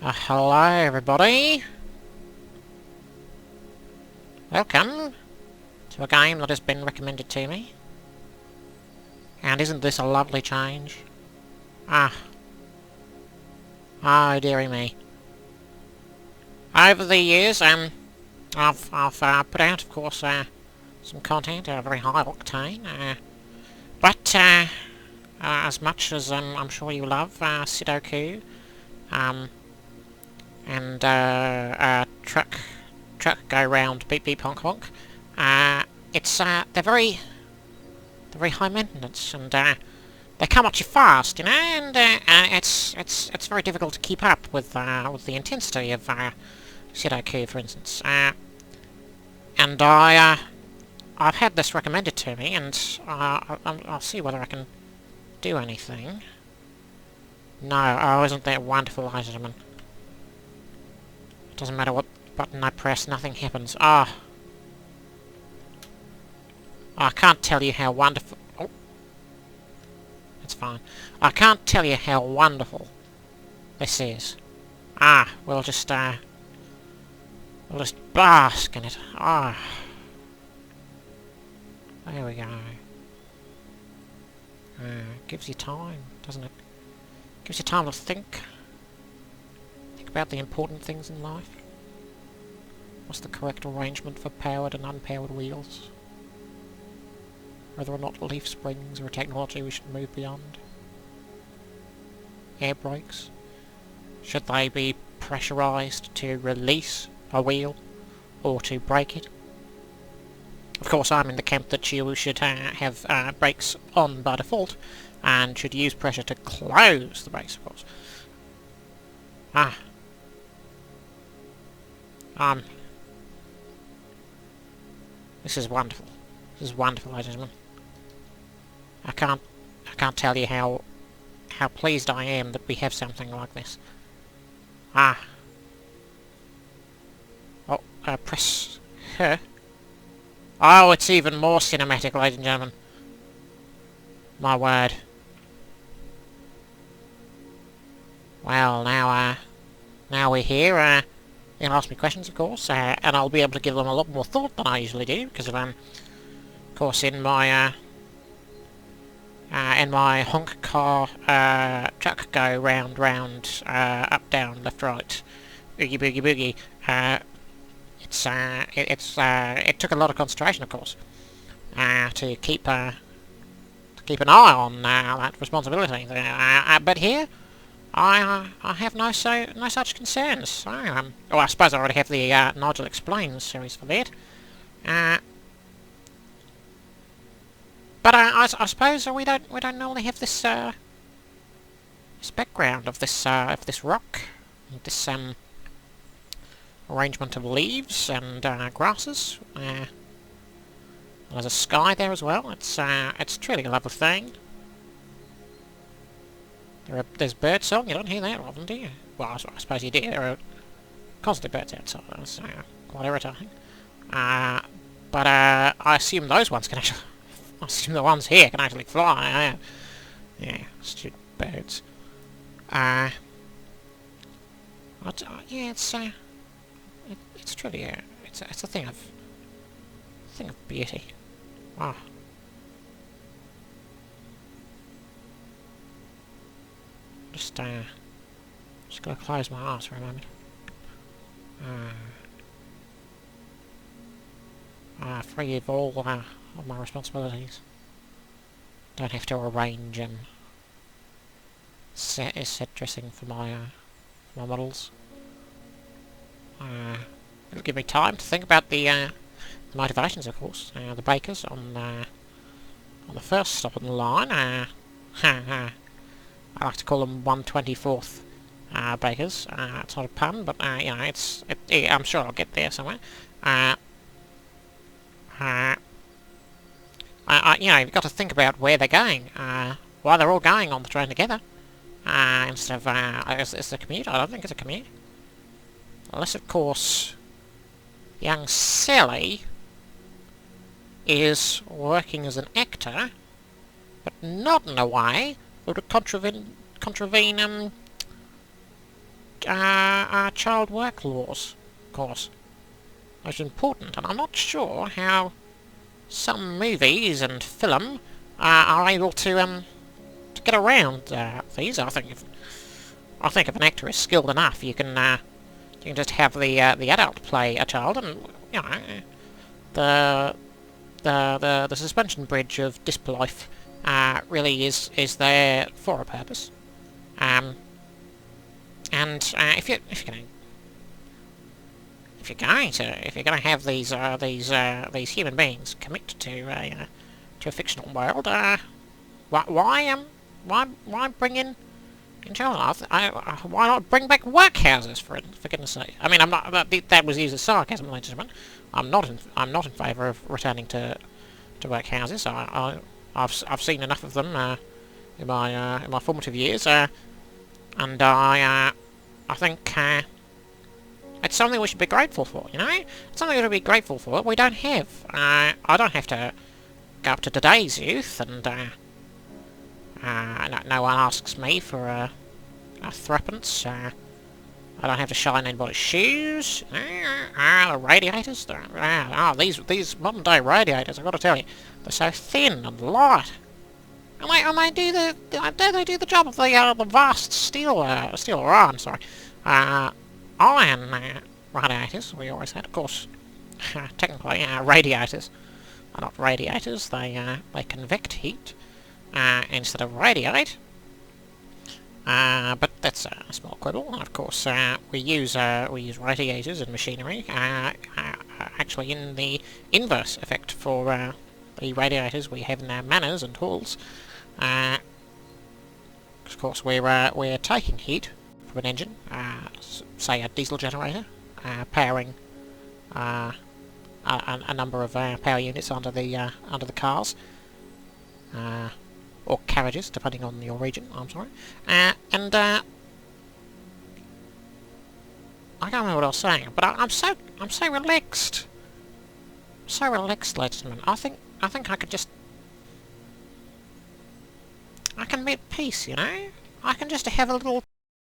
Hello everybody! Welcome to a game that has been recommended to me. And isn't this a lovely change? Oh dearie me. Over the years, I've put out, of course, some content, very high octane, but as much as I'm sure you love Sudoku, and truck go round beep beep honk honk. It's they're very high maintenance, and they come at you fast, you know, and it's very difficult to keep up with the intensity of Sudoku, for instance. And I've had this recommended to me, and I'll see whether I can do anything. No, oh, isn't that wonderful, ladies and gentlemen? It doesn't matter what button I press, nothing happens. I can't tell you how wonderful... Oh. That's fine. I can't tell you how wonderful this is. We'll just bask in it. There we go. Gives you time, doesn't it? Gives you time to think. Think about the important things in life. What's the correct arrangement for powered and unpowered wheels? Whether or not leaf springs are a technology we should move beyond. Air brakes. Should they be pressurised to release a wheel or to brake it? Of course, I'm in the camp that you should have brakes on by default and should use pressure to close the brakes, of course. This is wonderful. This is wonderful, ladies and gentlemen. I can't tell you how pleased I am that we have something like this. Press her. Oh, it's even more cinematic, ladies and gentlemen. My word. Well, now we're here. You can ask me questions, of course, and I'll be able to give them a lot more thought than I usually do, because of course, in my honk car truck go round, up, down, left, right, boogie, boogie, boogie. It took a lot of concentration, of course, to keep an eye on that responsibility. But here, I have no such concerns. Well, I suppose I already have the Nigel Explains series for that. But I suppose we don't normally have this this background of this rock, this arrangement of leaves and grasses. There's a sky there as well. It's truly a lovely thing. There's birdsong. You don't hear that often, do you? Well, I suppose you do. There are constantly birds outside. That's quite irritating. But I assume those ones can actually... I assume the ones here can actually fly. Yeah, stupid birds. Yeah, it's truly it's a thing of beauty. Wow. Just gonna close my eyes for a moment. Free of all of my responsibilities. Don't have to arrange and set dressing for my models. It'll give me time to think about the motivations, of course. The bakers on the first stop on the line. I like to call them 1/24th bakers. It's not a pun, but you know, I'm sure I'll get there somewhere. You know, you've got to think about where they're going. Why they're all going on the train together. Instead of, it's a commute. I don't think it's a commute. Unless, of course, young Sally is working as an actor, but not in a way that would contravene child work laws, of course. Most important, and I'm not sure how some movies and film are able to get around these. I think if an actor is skilled enough, you can just have the adult play a child, and you know the suspension bridge of disbelief really is there for a purpose. And if you're going to have these human beings commit to a fictional world, why bring in children? Why not bring back workhouses for goodness sake? I mean, I'm not that was used as sarcasm, ladies and gentlemen. I'm not in favour of returning to workhouses. I've seen enough of them in my formative years, and I think it's something we should be grateful for. You know, it's something we should be grateful for. We don't have. I don't have to go up to today's youth, and no one asks me for a threepence. I don't have to shine anybody's shoes. The radiators. These modern day radiators, I've got to tell you, they're so thin and light. And they do the job of the vast steel iron, sorry, iron radiators we always had, of course. Technically, radiators are not radiators. They convect heat instead of radiate. But that's a small quibble. And of course, we use radiators in machinery. Actually, in the inverse effect for the radiators we have in our manors and halls. Of course, we're taking heat from an engine, say a diesel generator, powering a number of power units under the cars. Or carriages, depending on your region. I'm sorry, and I can't remember what I was saying, but I'm so relaxed, ladies and gentlemen. I think I can be at peace. You know, I can just have a little